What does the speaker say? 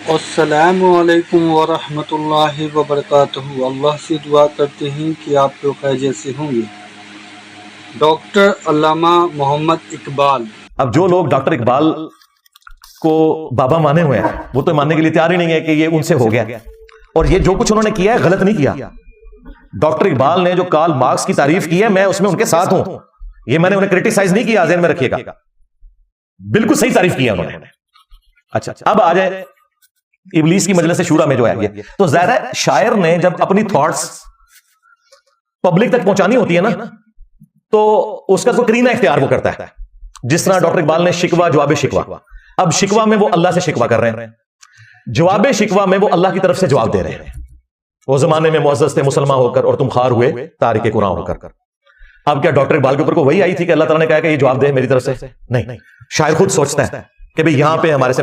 السلام علیکم ورحمۃ اللہ وبرکاتہ۔ اللہ سے دعا کرتے ہیں کہ آپ لوگ خیریت سے ہوں گے۔ ڈاکٹر علامہ محمد اقبال۔ اب جو لوگ ڈاکٹر اقبال کو بابا مانے ہوئے ہیں وہ تو ماننے کے لیے تیار ہی نہیں ہے کہ یہ ان سے ہو گیا، اور یہ جو کچھ انہوں نے کیا ہے غلط نہیں کیا۔ ڈاکٹر اقبال نے جو کارل مارکس کی تعریف کی ہے میں اس میں ان کے ساتھ ہوں، یہ میں نے انہیں کرٹیسائز نہیں کیا، ذہن میں رکھیے گا، بالکل صحیح تعریف کی ہے انہوں نے۔ اچھا اب آ جائے ابلیس کی مجلس شورا میں جو ہے، تو ظاہر ہے شاعر نے جب اپنی تھاٹس پبلک تک پہنچانی ہوتی ہے نا تو اس کا کوئی کرینہ اختیار وہ کرتا ہے، جس طرح ڈاکٹر اقبال نے شکوہ جواب شکوہ، اب شکوہ میں وہ اللہ سے شکوہ کر رہے ہیں، جواب شکوہ میں وہ اللہ کی طرف سے جواب دے رہے ہیں۔ وہ زمانے میں معزز تھے مسلمان ہو کر اور تم خار ہوئے تارک قرآن ہو کر۔ اب کیا ڈاکٹر اقبال کے اوپر کو وہی آئی تھی کہ اللہ تعالیٰ نے کہا کہ یہ جواب دے میری طرف سے؟ نہیں، شاعر خود سوچتا ہے کہ بھئی یہاں پہ ہمارے سے